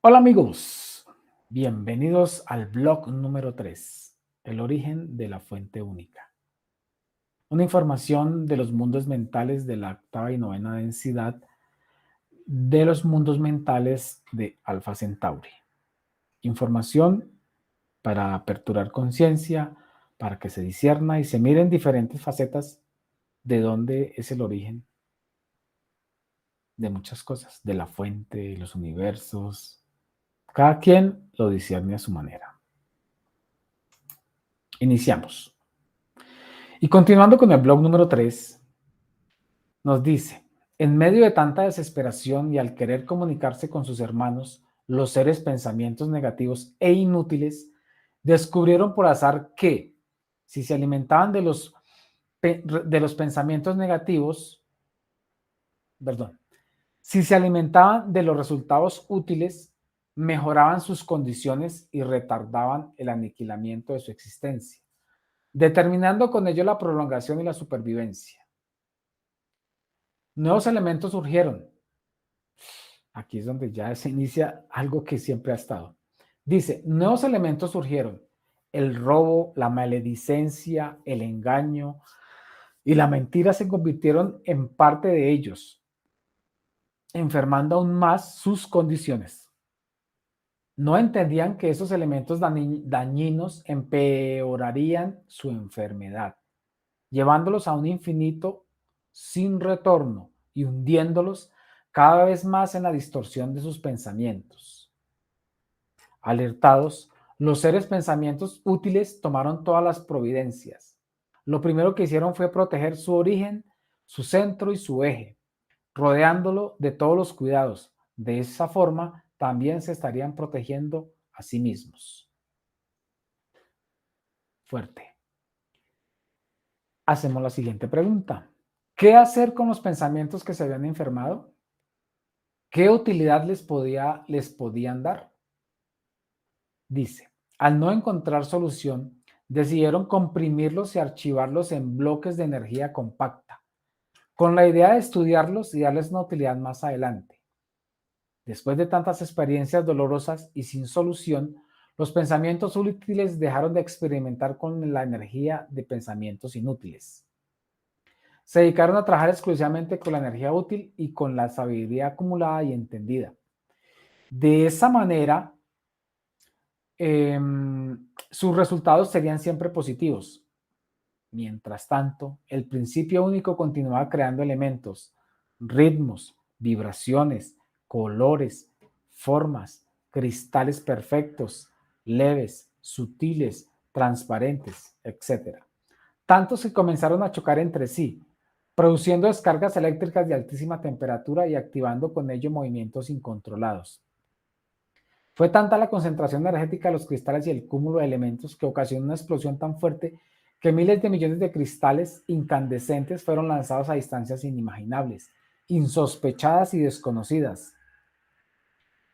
Hola amigos, bienvenidos al blog número 3, el origen de la fuente única. Una información de los mundos mentales de la octava y novena densidad de los mundos mentales de Alfa Centauri. Información para aperturar conciencia, para que se discierna y se miren diferentes facetas de dónde es el origen de muchas cosas, de la fuente, de los universos. Cada quien lo discierne a su manera. Iniciamos. Y continuando con el blog número 3, nos dice, en medio de tanta desesperación y al querer comunicarse con sus hermanos, los seres pensamientos negativos e inútiles descubrieron por azar que si se alimentaban de los pensamientos negativos, perdón, si se alimentaban de los resultados útiles, mejoraban sus condiciones y retardaban el aniquilamiento de su existencia, determinando con ello la prolongación y la supervivencia. Nuevos elementos surgieron. Aquí es donde ya se inicia algo que siempre ha estado. Dice, nuevos elementos surgieron. El robo, la maledicencia, el engaño y la mentira se convirtieron en parte de ellos, enfermando aún más sus condiciones. No entendían que esos elementos dañinos empeorarían su enfermedad, llevándolos a un infinito sin retorno y hundiéndolos cada vez más en la distorsión de sus pensamientos. Alertados, los seres pensamientos útiles tomaron todas las providencias. Lo primero que hicieron fue proteger su origen, su centro y su eje, rodeándolo de todos los cuidados. De esa forma, también se estarían protegiendo a sí mismos. Fuerte. Hacemos la siguiente pregunta. ¿Qué hacer con los pensamientos que se habían enfermado? ¿Qué utilidad les podían dar? Dice, al no encontrar solución, decidieron comprimirlos y archivarlos en bloques de energía compacta, con la idea de estudiarlos y darles una utilidad más adelante. Después de tantas experiencias dolorosas y sin solución, los pensamientos útiles dejaron de experimentar con la energía de pensamientos inútiles. Se dedicaron a trabajar exclusivamente con la energía útil y con la sabiduría acumulada y entendida. De esa manera, sus resultados serían siempre positivos. Mientras tanto, el principio único continuaba creando elementos, ritmos, vibraciones, colores, formas, cristales perfectos, leves, sutiles, transparentes, etc. Tantos que comenzaron a chocar entre sí, produciendo descargas eléctricas de altísima temperatura y activando con ello movimientos incontrolados. Fue tanta la concentración energética de los cristales y el cúmulo de elementos que ocasionó una explosión tan fuerte que miles de millones de cristales incandescentes fueron lanzados a distancias inimaginables, insospechadas y desconocidas.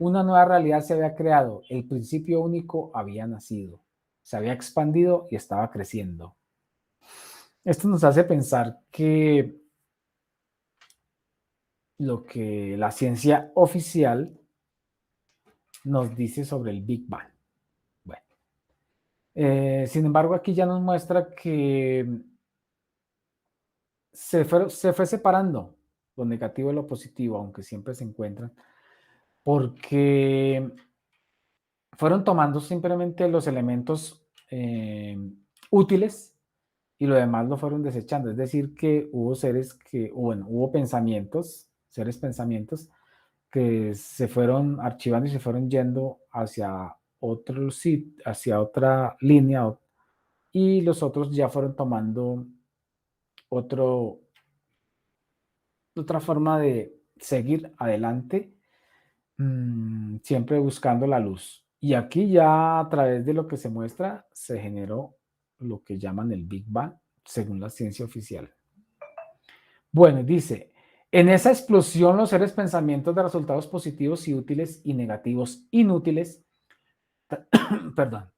Una nueva realidad se había creado, el principio único había nacido, se había expandido y estaba creciendo. Esto nos hace pensar que lo que la ciencia oficial nos dice sobre el Big Bang. Bueno, sin embargo, aquí ya nos muestra que se fue separando lo negativo de lo positivo, aunque siempre se encuentran, porque fueron tomando simplemente los elementos útiles y lo demás lo fueron desechando. Es decir, que hubo seres que, bueno, hubo pensamientos, seres pensamientos que se fueron archivando y se fueron yendo hacia otro sitio, hacia otra línea, y los otros ya fueron tomando otro, otra forma de seguir adelante, siempre buscando la luz. Y aquí ya a través de lo que se muestra, se generó lo que llaman el Big Bang, según la ciencia oficial. Bueno, dice, en esa explosión los seres pensamientos de resultados positivos y útiles y negativos inútiles, perdón,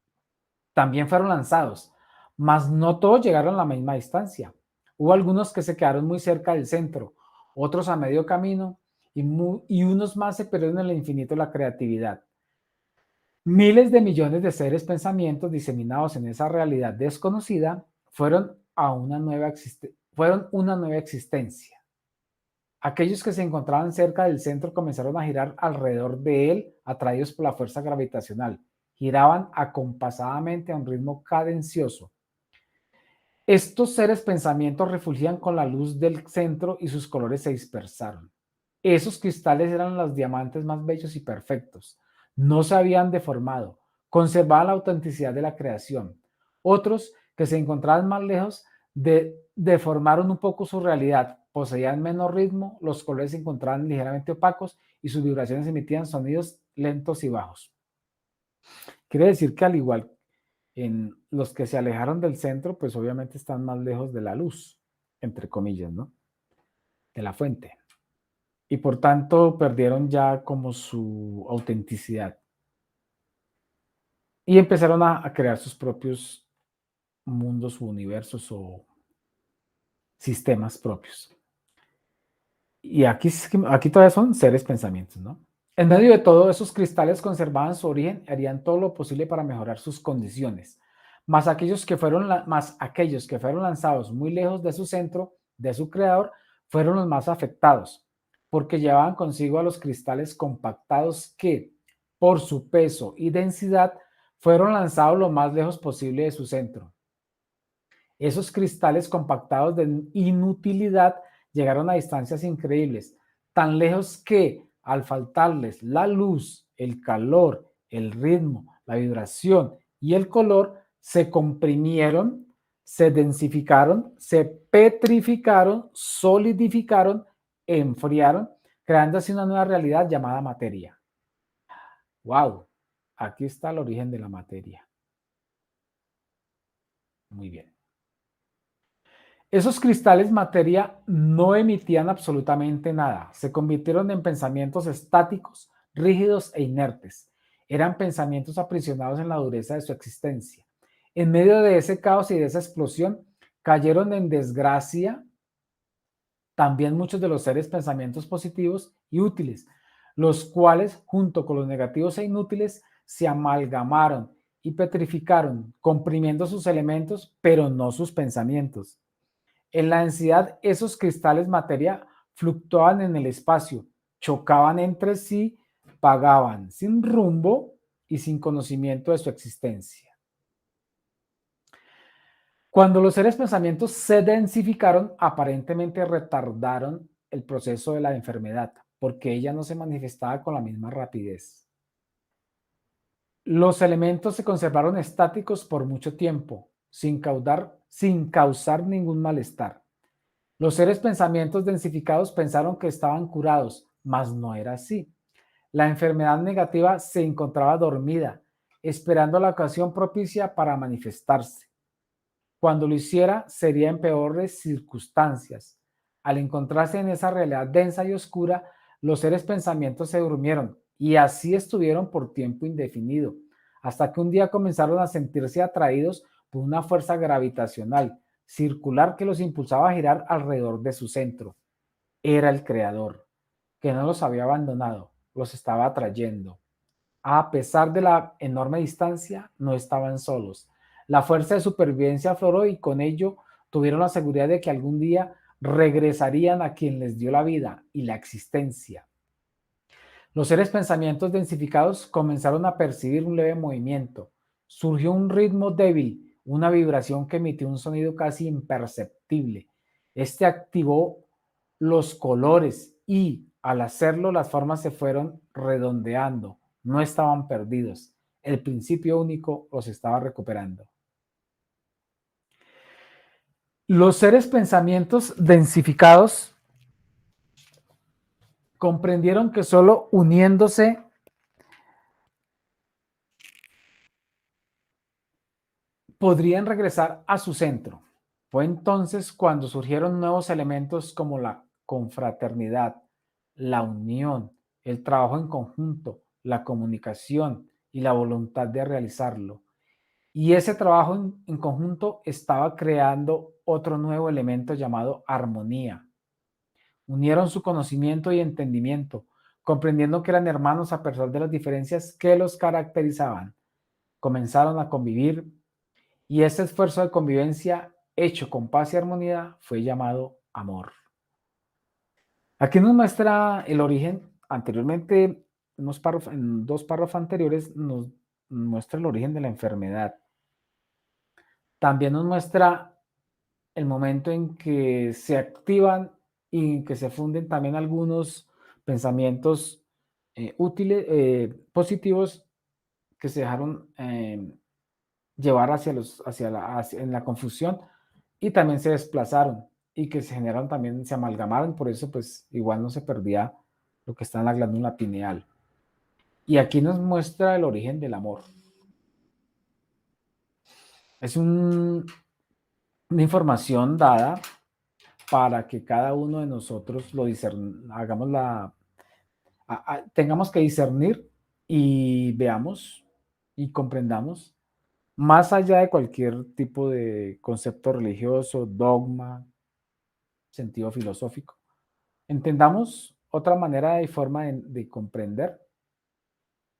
también fueron lanzados, mas no todos llegaron a la misma distancia. Hubo algunos que se quedaron muy cerca del centro, otros a medio camino y unos más se perdieron en el infinito de la creatividad. Miles de millones de seres pensamientos diseminados en esa realidad desconocida fueron una nueva existencia. Aquellos que se encontraban cerca del centro comenzaron a girar alrededor de él, atraídos por la fuerza gravitacional. Giraban acompasadamente a un ritmo cadencioso. Estos seres pensamientos refulgían con la luz del centro y sus colores se dispersaron. Esos cristales eran los diamantes más bellos y perfectos. No se habían deformado, conservaban la autenticidad de la creación. Otros, que se encontraban más lejos, deformaron un poco su realidad. Poseían menos ritmo, los colores se encontraban ligeramente opacos y sus vibraciones emitían sonidos lentos y bajos. Quiere decir que al igual en los que se alejaron del centro, pues obviamente están más lejos de la luz, entre comillas, ¿no? De la fuente. Y por tanto perdieron ya como su autenticidad y empezaron a crear sus propios mundos o universos o sistemas propios. Y aquí todavía son seres pensamientos, ¿no? En medio de todo, esos cristales conservaban su origen y harían todo lo posible para mejorar sus condiciones. Más aquellos que fueron lanzados muy lejos de su centro, de su creador, fueron los más afectados, porque llevaban consigo a los cristales compactados que, por su peso y densidad, fueron lanzados lo más lejos posible de su centro. Esos cristales compactados de inutilidad llegaron a distancias increíbles, tan lejos que al faltarles la luz, el calor, el ritmo, la vibración y el color, se comprimieron, se densificaron, se petrificaron, solidificaron, enfriaron, creando así una nueva realidad llamada materia. ¡Wow! Aquí está el origen de la materia. Muy bien. Esos cristales materia no emitían absolutamente nada, se convirtieron en pensamientos estáticos, rígidos e inertes. Eran pensamientos aprisionados en la dureza de su existencia. En medio de ese caos y de esa explosión, cayeron en desgracia también muchos de los seres pensamientos positivos y útiles, los cuales, junto con los negativos e inútiles, se amalgamaron y petrificaron, comprimiendo sus elementos, pero no sus pensamientos. En la densidad, esos cristales materia fluctuaban en el espacio, chocaban entre sí, vagaban sin rumbo y sin conocimiento de su existencia. Cuando los seres pensamientos se densificaron, aparentemente retardaron el proceso de la enfermedad, porque ella no se manifestaba con la misma rapidez. Los elementos se conservaron estáticos por mucho tiempo, sin causar ningún malestar. Los seres pensamientos densificados pensaron que estaban curados, mas no era así. La enfermedad negativa se encontraba dormida, esperando la ocasión propicia para manifestarse. Cuando lo hiciera, sería en peores circunstancias. Al encontrarse en esa realidad densa y oscura, los seres pensamientos se durmieron y así estuvieron por tiempo indefinido, hasta que un día comenzaron a sentirse atraídos por una fuerza gravitacional circular que los impulsaba a girar alrededor de su centro. Era el Creador, que no los había abandonado, los estaba atrayendo. A pesar de la enorme distancia, no estaban solos. La fuerza de supervivencia afloró y con ello tuvieron la seguridad de que algún día regresarían a quien les dio la vida y la existencia. Los seres pensamientos densificados comenzaron a percibir un leve movimiento. Surgió un ritmo débil, una vibración que emitió un sonido casi imperceptible. Este activó los colores y, al hacerlo, las formas se fueron redondeando. No estaban perdidos. El principio único los estaba recuperando. Los seres pensamientos densificados comprendieron que solo uniéndose podrían regresar a su centro. Fue entonces cuando surgieron nuevos elementos como la confraternidad, la unión, el trabajo en conjunto, la comunicación y la voluntad de realizarlo. Y ese trabajo en conjunto estaba creando otro nuevo elemento llamado armonía. Unieron su conocimiento y entendimiento, Comprendiendo que eran hermanos a pesar de las diferencias que los caracterizaban, comenzaron a convivir y ese esfuerzo de convivencia hecho con paz y armonía fue llamado amor. Aquí nos muestra el origen, anteriormente, en dos párrafos anteriores nos muestra el origen de la enfermedad. También nos muestra el momento en que se activan y que se funden también algunos pensamientos útiles, positivos, que se dejaron llevar en la confusión y también se desplazaron y que se generaron también, se amalgamaron, por eso pues igual no se perdía lo que está en la glándula pineal. Y aquí nos muestra el origen del amor. Es una información dada para que cada uno de nosotros lo hagamos tengamos que discernir y veamos y comprendamos más allá de cualquier tipo de concepto religioso, dogma, sentido filosófico. Entendamos otra manera y forma de comprender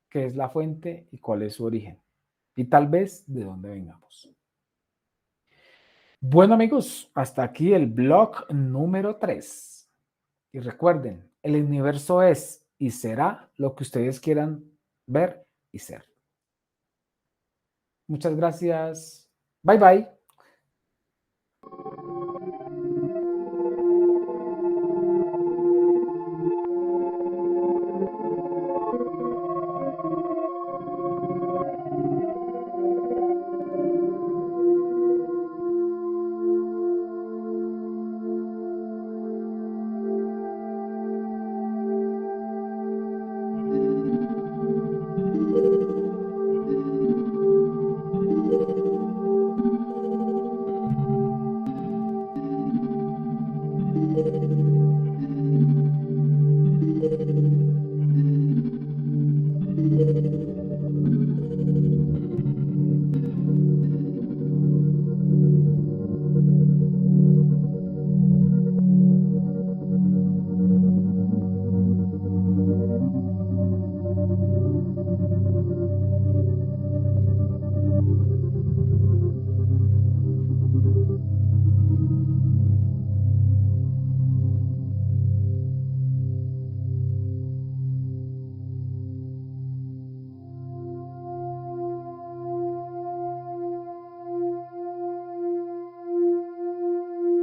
qué es la fuente y cuál es su origen. Y tal vez de dónde vengamos. Bueno amigos, hasta aquí el blog número 3. Y recuerden, el universo es y será lo que ustedes quieran ver y ser. Muchas gracias. Bye bye.